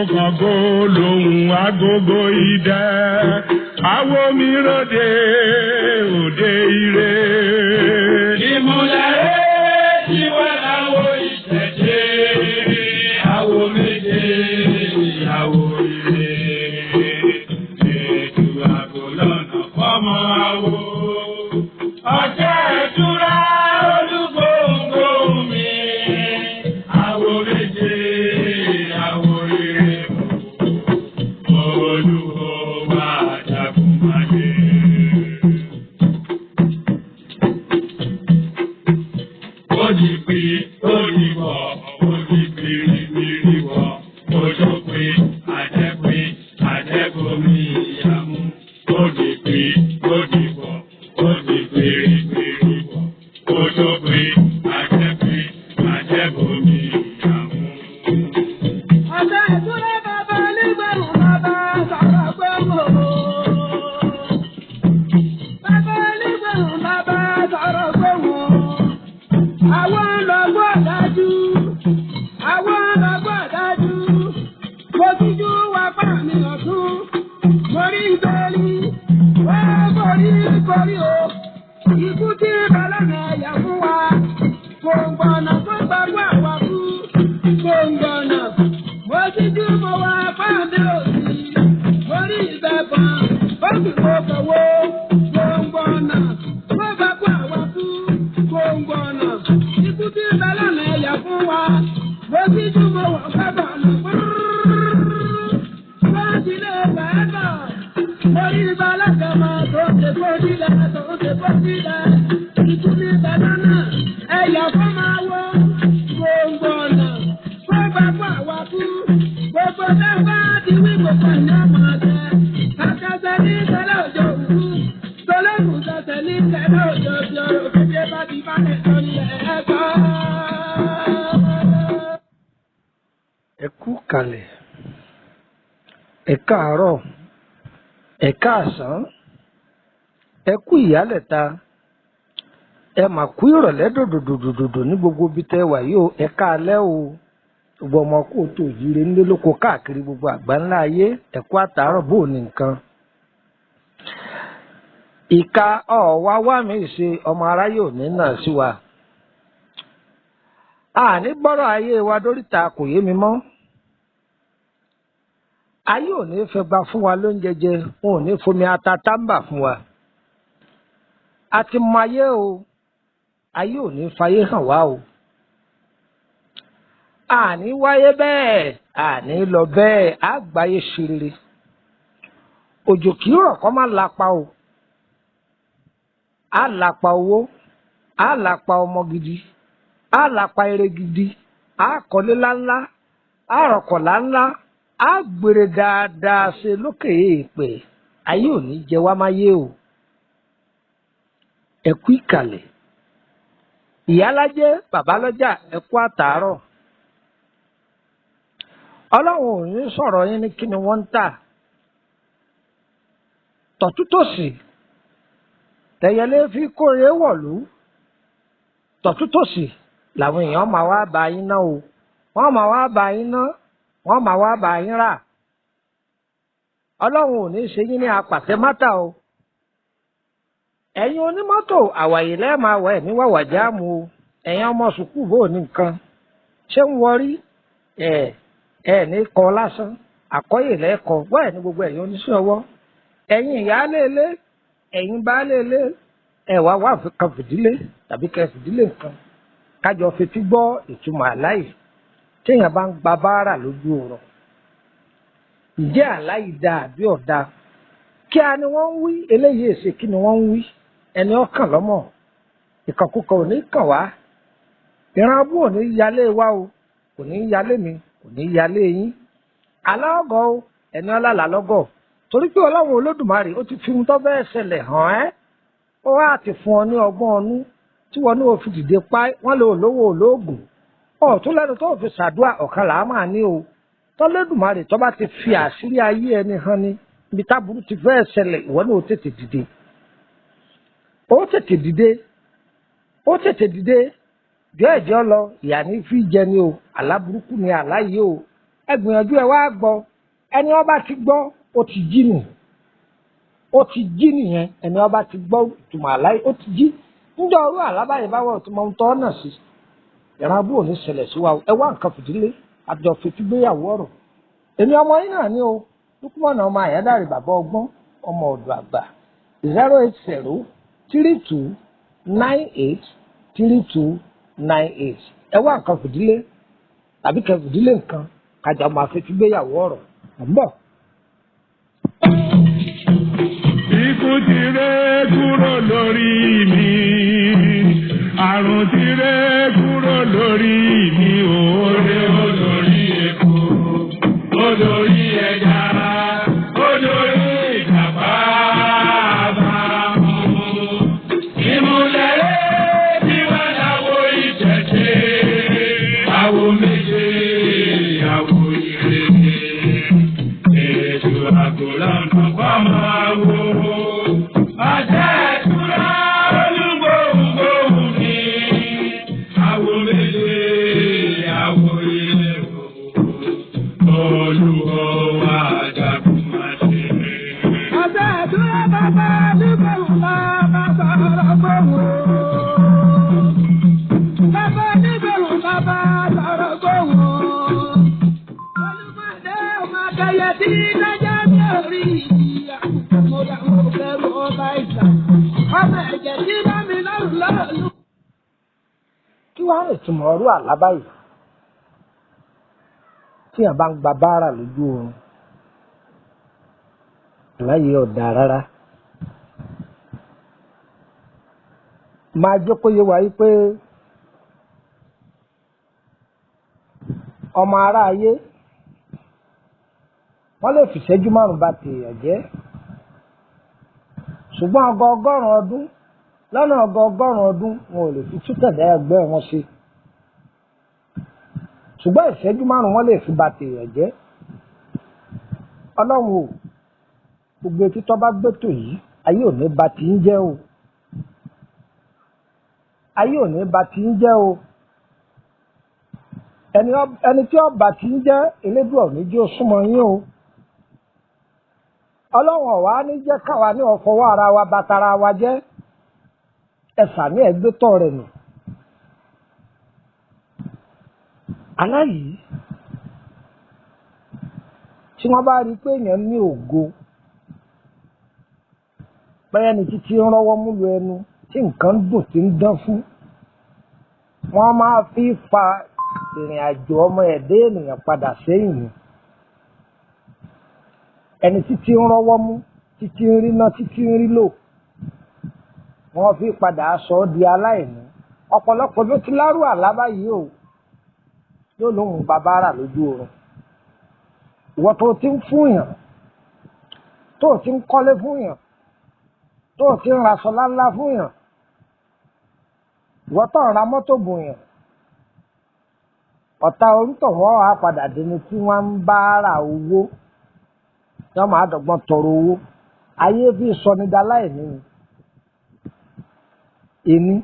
kàngó lòun agogo idẹ awo mi ròde òde ire. ìmúlẹ̀ tí wọ́n láwo ìtẹ̀jẹ́ awo méje ìyàwó ire. ètò àgọ́ lọ́nà fọ́mọ awo. ọjọ́ ìtura olúgbòǹgbò mi awo méje awo ire. olúwo wà jagunmalè. ó di pé ó di wọ̀ ó di bìrìbìrì wọ̀ ojú pé àjẹbomi ìyàmú ó di pé ó di wọ̀ ó di bìrìbìrì wọ̀ ojú pé àjẹbomi ìyàmú. ọ̀sẹ̀ ìdúró bàbá onígbẹ̀rún bàbá sọ̀rọ̀ pé wò ó. bàbá onígbẹ̀rún bàbá sọ̀rọ̀ pé wò ó. àwọn ọlọ́gbọ́n dájú àwọn ọlọ́gbọ́n dájú mo tijú wá pa mi ọ̀tún mo rí ìbéèrè wọ́n borí o ikú tí balẹ̀ ẹ̀yà fún wa gbòǹgbọ̀nà tó gbàgbọ́ àwa fún gbòǹgbọ̀nà mo tijú mo wá pa mi òsì mo rí ìbẹ̀bọ̀n ó sì kó kọ̀wé gbòǹgbọ̀nà tó gbàgbọ́ àwa fún gbòǹgbọ̀nà ikú tí balẹ̀ ẹ̀yà fún wa mo tijú mo wá gbàgbọ́ àná wọ́n ti lé bàbá orí balẹ̀ máa tó ṣe kó sílẹ̀ tó ṣe kó sílẹ̀ ikú tí balẹ̀ náà ẹ̀yà fún máa wọ gbòǹgbọ̀nà tó gbàgbọ́ àwa fún gbogbo dábàá ti wí gbogbo ìyá máa jẹ kàkàṣẹ ní tẹ́lẹ̀ òjò òkú tọ́lẹ́kùn ṣẹ̀ṣẹ̀ ní tẹ́lẹ̀ òjò bí ọ̀rọ̀ kéde bá ti bá lẹ̀ sọ ní ẹ̀ẹ́kọ́. ẹ kú kalẹ̀ ẹ káàárọ̀ ẹ káàsán ẹ kú ìyálẹ̀ta ẹ mà kú ìrọ̀lẹ́ dòdòdòdòdò ní gbogbo ibi tẹ́ wà yìí o ẹ káalẹ́ o gbogbo ọmọ kó tó yire nílé lóko káàkiri gbogbo àgbáńlá ayé ẹ kú àtàárọ̀ bó ní nǹkan. ìka ọ̀wá wá mi ṣe ọmọ aráyé òní náà sí wa àní gbọ́rọ̀ ayé wa dóríta kò yé mi mọ́. ayé ò ní fẹ́ gba fún wa lóúnjẹ jẹ wọn ò ní fomi ata tábà fún wa. a ti mọ ayé o ayé ò ní fayé hàn wá o. àní wáyé bẹ́ẹ̀ àní lọ bẹ́ẹ̀ àgbáyé ṣeré. òjò kì í rọ̀ kọ́ má lapa o. á lapa owó á lapa ọmọ gidi á lapa eré gidi á kọ́lé láńlá á rọ̀kọ̀lá ńlá á gbèrè dáadáa ṣe lókè èèpẹ̀ ayé ò ní jẹ wá máyé o. ẹ kú ìkàlẹ̀ ìyálájẹ́ bàbálọ́jà ẹ kú àtàárọ̀. ọlọ́run ò ní sọ̀rọ̀ yín ní kí ni wọ́n ń tà. tọ̀tútòsì tẹ̀yẹlé fi kórè wọ̀lú. tọ̀tútòsì làwọn èèyàn máa wá bá yín ná o wọ́n máa wá bá yín ná wọ́n máa wá bá yín rà. ọlọ́run ò ní ṣe yín ní apàtẹ mátà o. ẹ̀yin onímọ́tò àwàyè lẹ́ẹ̀máa wọ̀ ẹ̀ ní wàwà jáàmù o. ẹ̀yin ọmọ sùkúù bò ní nǹkan ṣé ń wọrí ẹ̀ ní kọ lásán àkọ́yè lẹ́ẹ̀kọ́ wọ́n ní gbogbo ẹ̀yin oníṣẹ́ ọwọ́. ẹ̀yin ìyáálé ilé ẹ̀yin baálé ilé ẹ̀ wá wà kan fìdílé tàbí kẹ́ fìdílé nǹkan kájọ fetí gbọ́ ìtumọ̀ àláyé téèyàn bá ń gba báárà lójú ọ̀rọ̀. ǹjẹ́ àláyé dáa àbí ọ̀dà kí a ni wọ́n ń wí eléyìí èsè kí ni wọ́n ń wí ẹni ọkàn lọ́mọ ìkànkùkà ò ní kàn wá ìran abú ò ní yálé wa o kò ní yálé mi kò ní yálé yín aláọgọ o ẹni ọlàlà lọ́gọ̀ torí pé Ọlọ́run Olódùmarè ó ti fi ohun tó fẹ́ ṣẹlẹ̀ hàn ẹ́ ó wá ti fún ọ ní ọgbọ́n ọnú tí wọn ní o fi dìde pa wọn lè olówó olóògùn ọ̀tún lẹ́nu tó fi ṣàdúrà ọ̀kan làá máa ní o tọ́lẹ́dùmarè tó bá ti fi àṣírí ayé ẹni hàn ní ibi táburú ti fẹ́ ṣẹlẹ̀ ìwọ ní o tètè dìde bí ẹ̀jẹ̀ lọ ìyá ní fi jẹ ni o àláburúkú ni àláyé o ẹ gbìyànjú ẹ wá gbọ́ ẹni ọba ti gbọ́ ó ti jí nù ó ti jí nìyẹn ẹni ọba ti gbọ́ ìtumọ̀ àlá ó ti jí níjọ́ ọrú àlábàyè bá wọ̀ tí mo ń tọ́ náà sí ìran abúlé ní ṣẹlẹ̀ sí wa ẹ wá nǹkan fìdílé àjọ fìtúgbéyàwó ọ̀rọ̀ èmi ọmọ yín náà ní o Lúkúmọ̀nà ọmọ Àyándàrè bàbá ọgbọ́n ọmọ ọ̀dọ̀ àgbà 08032983298 ẹ wá nǹkan fìdílé tàbí kẹ fìdílé nǹkan kájà máa fìtúgbéyàwó ọ̀rọ̀ ń bọ̀. Ikú ti ré kúrò lórí mi, àrùn ti ré kúrò lórí mi, òde olórí epo, olórí ẹja, olórí ìjàpá àbámu. Ìmùlẹ̀ tí wọ́n dáwọ́ ìṣẹ̀ṣẹ̀, àwo méje, àwo ìrèké, ètò àgọ́lá ń bá máa wò. Kí wàá lè túmọ̀ ọrú àlábáyé tí yàn bá ń gba báárà lójú oorun láyé ọ̀dà rárá. Máa jẹ́ kó yé wa yí pé ọmọ ará ayé wọ́n lè fìṣẹ́jú márùn-ún bá tèèyàn jẹ́ ṣùgbọ́n ọgọ́rùn-ún ọdún lọ́nà ọgọ́rùn-ún ọdún wọn ò lè fi tútẹ̀dá ẹgbẹ́ wọn ṣe ṣùgbọ́n ìṣẹ́jú márùn-ún wọ́n lè fi bà tèèyàn jẹ́. Ọlọ́run ò gbogbo etí tó bá gbẹ́tò yìí ayé ò ní bà tí ń jẹ́ o ayé ò ní bà tí ń jẹ́ o ẹni tí ọba tí ń jẹ́ Elédùà ò ní jẹ́ ó súnmọ́ yín o. Ọlọ́run ọ̀wá ní jẹ́ káwa ní ọ̀fọwọ́ ara wa bàtàrà wa jẹ́ ẹ̀sà ní ẹ̀gbẹ́tọ̀ rẹ̀ nù. Aláyìí tí wọ́n bá rí pé èèyàn ní ògo bẹ́ẹ̀ ni títí ń rọ́wọ́ múlu ẹnu tí nǹkan dùn tí ń dán fún wọ́n máa fi fa ìrìn àjò ọmọ ẹ̀dẹ́ ènìyàn padà sẹ́yìn ni. Ẹni títí ń rọ́wọ́ mú títí ń rí ná títí ń rí lò wọ́n fi padà sọ ọ́ di aláìní. Ọ̀pọ̀lọpọ̀ ló ti lárú àlábáyé o yóò lóhùn bàbára lójú oorun. Ìwọ tó ti ń fúnyàn tó ti ń kọ́lé fúnyàn tó ti ń raṣọ láńlá fúnyàn ìwọ tó ń ra mọ́tò bùnyàn ọ̀tá orúntọ̀ wọ́n á padà dẹni tí wọ́n ń bá ra owó yọ́n máa dọ̀gbọ́n tọrọ owó ayé bí sọnidà láìní ni. Èmi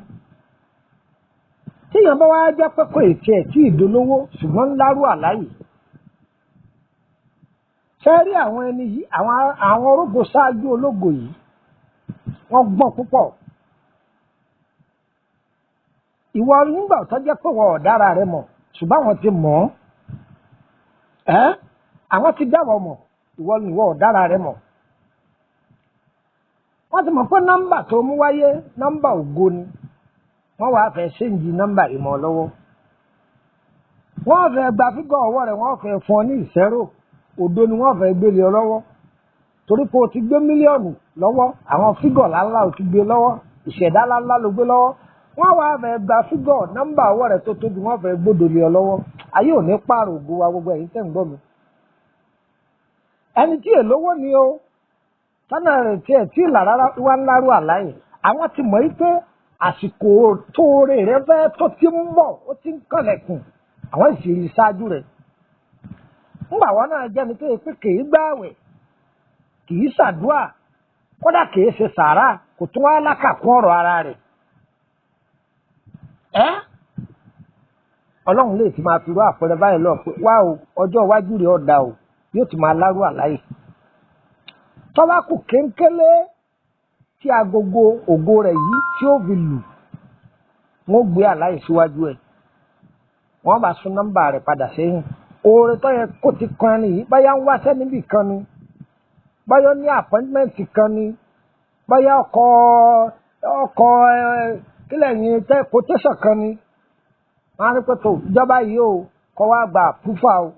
tíyàn bá wá jẹ́ pé kò ètí ẹ̀ tí ìdólówó ṣùgbọ́n ń lárú àláyè fẹ́ rí àwọn ẹni yìí àwọn orógbó ṣáájú ológo yìí wọ́n gbọ́n púpọ̀. Ìwọ nígbà tó jẹ́ pé wọ́n ọ̀dára rẹ mọ̀ ṣùgbọ́n àwọn ti mọ̀ ọ́ àwọn ti dáwọ̀ mọ̀ ìwọ ni ìwọ ọ̀dára rẹ mọ̀. Wọ́n ti mọ̀ pé nọ́mbà tó mú wáyé nọ́mbà ògo ni wọ́n wàá fẹ́ ṣéǹjì nọ́mbà ìmọ̀ lọ́wọ́. Wọ́n fẹ́ gba fígọ̀ ọwọ́ rẹ̀ wọ́n fẹ́ fún ọ ní ìṣẹ́rò òdo ni wọ́n fẹ́ gbélé ọ lọ́wọ́ torí pé o ti gbé mílíọ̀nù lọ́wọ́ àwọn fígọ̀ láńlá o ti gbé lọ́wọ́ ìṣẹ̀dá láńlá ló gbé lọ́wọ́ wọ́n wàá fẹ́ gba fígọ̀ nọ́mbà ọwọ́ rẹ̀ tó tóbi wọ́n fẹ́ gbódò lé ọ lọ́wọ́. Ayé ò ní pààrọ̀ ògo wa gbogbo ẹ̀yin tẹ́ ń gbọ́ mi. Ẹni tí èlówó ni o tọ́nà rẹ̀ tiẹ̀ tí ìlà rárá wá ń lárú àláyè àwọn ti mọ̀ yí pé àsìkò tóore rẹ̀ fẹ́ tó ti ń bọ̀ ó ti ń kànlẹ̀kùn àwọn ìṣèlú ṣáájú rẹ̀. Ńgbà wọn náà jẹ́ni tó yẹ pé kìí gbààwẹ̀ kìí ṣàdúà kódà kìí ṣe sàárà kò tún wá lákàkún ọ̀rọ̀ ara rẹ̀. ọlọ́run lè ti máa fi rú àpẹẹrẹ báyìí lọ pé wá o ọjọ́ iwájú rẹ̀ ọ̀dà o yóò ti máa lárú àláyé tọ́ba kù kéńkélé tí agogo ògo rẹ̀ yìí tí ó fi lù wọ́n gbé àláyé síwájú ẹ̀ wọ́n bá sún nọ́mbà rẹ̀ padà sẹ́yìn oore tó yẹ kó ti kan ni yìí báyà ń wáṣẹ́ níbì kan ni báyà ní àpọ́ńtmẹ́ǹtì kan ni báyà ọkọ̀ kílẹ̀ yìí tẹ́ kótẹ́sàn kan ni wọ́n á ní pẹ́tọ́ ìjọba yìí o kọ́ wá gba àpúfà o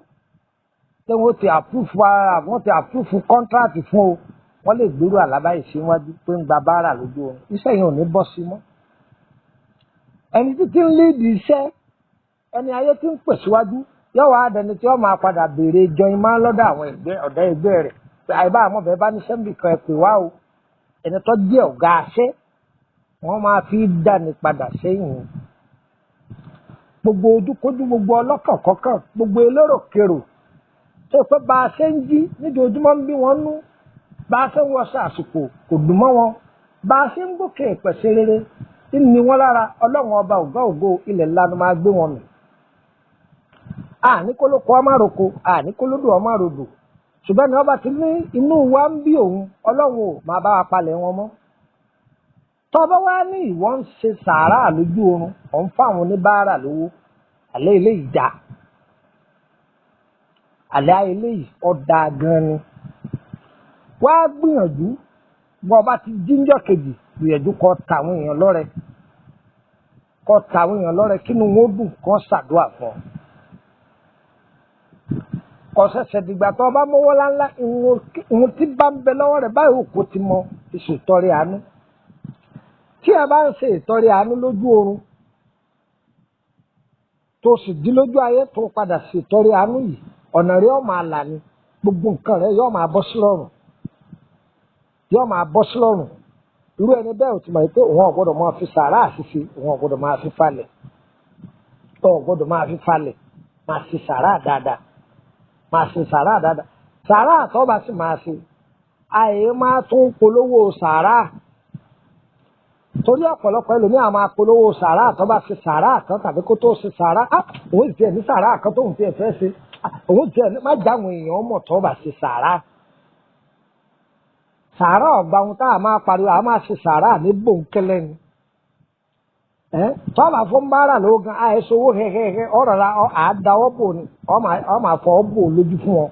tí wọ́n ti àpúfù ara wọ́n ti àpúfù kọ́ńtíráàtì fún o wọ́n lè gbèrú àlábáyé síwájú pé ń gba báárà lójú oorun iṣẹ́ yẹn ò ní bọ́ sí mọ́ ẹni títí ń léèdì iṣẹ́ ẹni ayé tí ń pè síwájú yóò wá dẹni tí wọ́n máa padà béèrè jọyìn máa ń lọ́dọ̀ àwọn ọ̀dọ́ ẹgbẹ́ rẹ̀ pé àìbá àwọn ọ̀bẹ bá ní sẹ́ńbì kan ẹ pè wá o ẹni tó jẹ́ ọ̀gá aṣẹ́ wọ́n máa fi dání padà sẹ́yìn gbogbo ojúkójú gbogbo ọlọ́kànkọ́kàn gbogbo eléròkèrò tó pé bá a ṣe ń jí nídòójúmọ́ ń bí wọn nú bá a ṣe ń wọṣọ àsìkò kò dùn mọ́ wọn bá a ṣe ń gòkè ìpẹ̀sẹ̀ rere ní wọn lára ọlọ́run ọba ọ̀gá ògo ilẹ̀ lanu máa gbé wọn nù. àní kólókó ọmọ àròkọ àní kólódò ọmọ àròdò ṣùgbọ́n ní ọba ti ní inú wa ń bí òun ọlọ́run ò máa bá wa palẹ̀ wọn mọ́. tọ́bọ́ wá ní ìwọ ń ṣe sàárà lójú oorun ọ̀ ń fáwọn oníbàárà lówó àlẹ́ eléyìí dá àlẹ́ eléyìí ọ̀dà gan ni. wá gbìyànjú bọ́ ọba ti jíjọ́ kejì gbìyànjú kó tàwọn èèyàn lọ́rẹ kínú wọn ó dùn kó ṣàdúrà fún ọ. kò ṣẹ̀ṣẹ̀ dìgbà tó ọba mọ́wọ́ láńlá ìwọ̀n tí bá ń bẹ lọ́wọ́ rẹ̀ báyìí òkú ti mọ ìṣètọrẹ àánú. tí a bá ń ṣe ìtọrẹ àánú lójú oorun tó sì di lójú ayé tó padà ṣètọrẹ àánú yìí ọ̀nà rẹ̀ yóò máa là ní gbogbo nǹkan rẹ̀ yóò máa bọ́ sí lọ́rùn. irú ẹni bẹ́ẹ̀ ò ti mọ̀ pé òun ọ̀gbọ́dọ̀ máa fi sàárà àṣìṣe òun ọ̀gbọ́dọ̀ máa fi falẹ̀ máa ṣe sàárà dáadáa sàárà tó bá sì máa ṣe àyè máa tún polówó sàárà torí ọ̀pọ̀lọpọ̀ ẹlòmíràn máa polówó sàárà tó bá ṣe sàárà kan tàbí kó tó ṣe sàárà òun ti ẹ̀ ní sàárà kan tóun ti ẹ̀ fẹ́ ṣe òun ti ẹ̀ má jáwọn èèyàn mọ̀ tó bá ṣe sàárà. sàárà ọ̀gbà ohun tá a máa pariwo a máa ṣe sàárà ní bòńkẹ́lẹ́ ni tọ́lá fún báárà lóògùn àìsàn owó hẹ́hẹ́hẹ́ ọ̀rọ̀ ra àádáwọ́ bò ní ọ máa fọ́ bò lójú fún wọn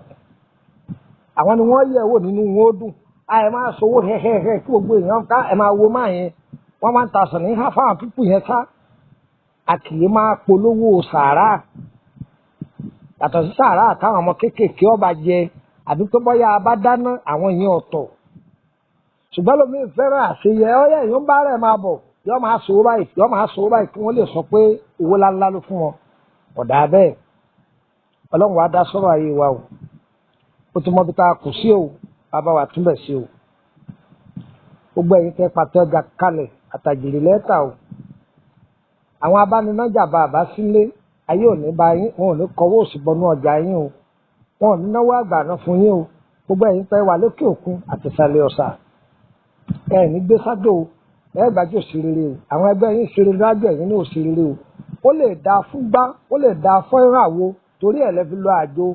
àwọn ni wọ́n yẹ̀ wò nínú wọn ó dùn àì máa sọ owó hẹ́hẹ́hẹ́ kí gbogbo èèyàn ká ẹ̀ máa wo máa yẹn wọ́n máa ń ta sàn ní fáwọn pípù yẹn ká àkìlẹ̀ máa polówó sàárà yàtọ̀ sí sàárà táwọn ọmọ kéékèèké ọba jẹ àbí tó bọ́yá abá dáná àwọn èèyàn ọ̀tọ̀ ṣùgbọ́n lómi fẹ́ràn àṣeyẹ ọyẹ èèyàn bá rẹ̀ máa bọ̀ yọ máa sọ báyìí kí wọ́n lè sọ pé owó ńláńlá ló fún wọn ọ̀dà bẹ́ẹ̀ ọlọ́run wa dá sọ́rọ̀ ayé wa o ó ti mọ bí tá a kù sí o bàbá wa túnbẹ̀ sí o gbogbo ẹ̀yin tẹ́ pàtó ọjà kalẹ̀ àtàjèrè lẹ́tà o àwọn abáninájà bàbá sílé ayé ò ní bá yín wọn ò ní kọwọ́ òsì bọnú ọjà yín o wọn ò ní náwó àgbà náà fún yín o gbogbo ẹ̀yin tẹ́ wà lókè òkun àtìsàlẹ̀ ọ̀sà ẹ̀ ní gbé sájò o ẹ̀ gbàjọ sí rere o àwọn ẹgbẹ́ yín ṣe rere lájọ ẹ̀yin ní ò sí rere o ó lè da fún gbá ó lè da fún ìràwọ torí ẹ̀ lẹ́fi lọ àjò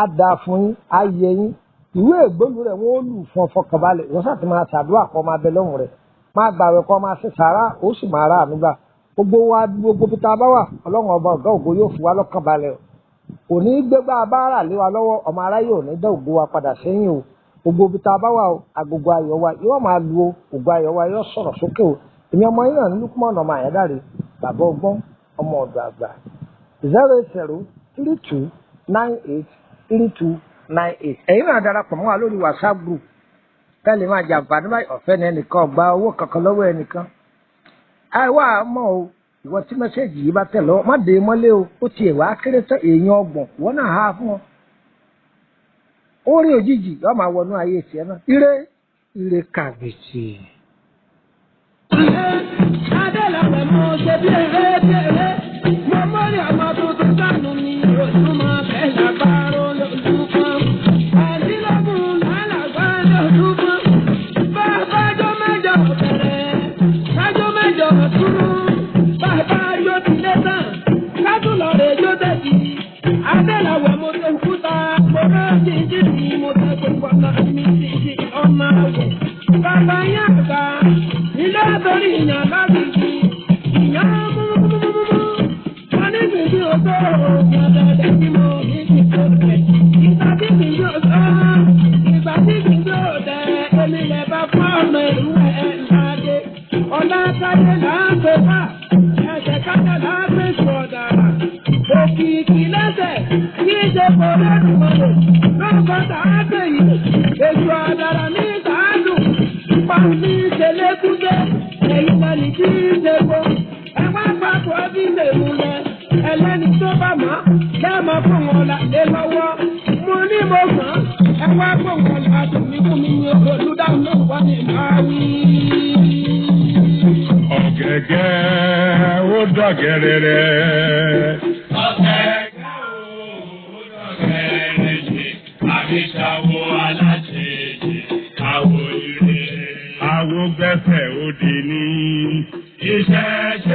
á da fún yín á yẹ yín ìwé ìgbólu rẹ̀ wọ́n ó lù fún ọfọkànbalẹ̀ wọ́n sàtì máa ṣàdúrà kọ́ máa bẹ lọ́hùn rẹ̀ máa gbàwẹ̀ kọ́ máa ṣe sàárà ó sì máa rà ànúgbà gbogbo wa gbogbo bí ta bá wà ọlọ́run ọba ọ̀gá ògo yóò fi wá lọ́kàn balẹ̀ kò ní í gbégbá báárà lé wa lọ́wọ́ ọmọ aráyé ò ní dá ògo wa padà sẹ́yìn o gbogbo bí ta bá wà o agogo ayọ̀ wa yóò máa lu o ògo ayọ̀ wa yóò sọ̀rọ̀ sókè o èmi ọmọ yín náà ní Lukman ọmọ àyádáre bàbá ọgbọ́n ọmọ ọ̀dọ̀ àgbà 08032983298 ẹ̀yin náà darapọ̀ mọ́ wa lórí WhatsApp group tẹ́lẹ̀ máa jàǹfààní báyìí ọ̀fẹ́ ní ẹnìkan ọ̀gbà owó kankan lọ́wọ́ ẹnìkan àìwá mọ́ o ìwọ tí mẹ́sẹ̀gì yìí bá tẹ̀ lọ́wọ́ má dé mọ́lé o ó tiẹ̀ wá kéré tán èèyàn ọgbọ̀n ìwọ náà há fún ọ orí òjijì yóò máa wọnú ayé tiẹ̀ náà ire kàbìtì. Adélàpẹ̀ mo ṣe bí eré mo mọ́rí ọmọ tuntun sánú mi ojúmọ́ kẹ́lá bárò lójúmọ́ àdínlọ́gùn lálàgbá lójúmọ́ bàbá jọ mẹ́jọ bẹ̀rẹ̀ kájọ mẹ́jọ túnú bàbá yóò ti lé tán kájọ lọ́ọ́ rẹ̀ yóò. ọ̀nà mi ti ọmọ àwọ̀. Bàbá yẹn àgbà ilé àtọ́rí ìyàn láti fi ìyàn múmúmúmúmú. Wọ́n ní bìbí òtó ọ̀dẹ̀dẹ̀ tí mo ní ti tó tẹ̀. Ìgbà tí bìbí òtó ìgbà tí bìbí òtẹ̀ èmi lè bá fún ọmọ ìlú ẹ̀ láde. Ọ̀nà kájé là ń pè fà, ẹ̀sẹ̀ kájé là ń pè sùn ọ̀dàrà. Òkìkí lẹ́sẹ̀ kí ṣe kò lẹ́nu mọ́lẹ̀. Lọ́kọ̀ tààtẹ̀ yìí, èso àdàrà ní ìtàádùn. Pàǹtí ìṣẹ̀lẹ̀kúndé, ẹ̀yìn lẹ́ni tí ń ṣe kó. Ẹ wá pàtó ẹbí lè mú lẹ. Ẹlẹ́ni tó bá mọ̀, lẹ́ẹ̀mọ́ fún wọn làdé lọ́wọ́. Mo ní mo mọ̀, ẹ wá fún wọn làdé mi fún mi ní olùdáhùn náà wọ́n ní máa wí. Ọ̀gẹ̀gẹ̀ ó dọ̀gẹ̀rẹ̀rẹ̀. Ọ̀gẹ̀gẹ̀ ó dọ̀gẹ̀rẹ̀rẹ̀. Àbíṣàwọ̀ aláṣẹ̀jẹ̀ àwọ̀ ire. Àwọ̀ gbẹ̀fẹ̀ òdì ní. Iṣẹ́ ṣe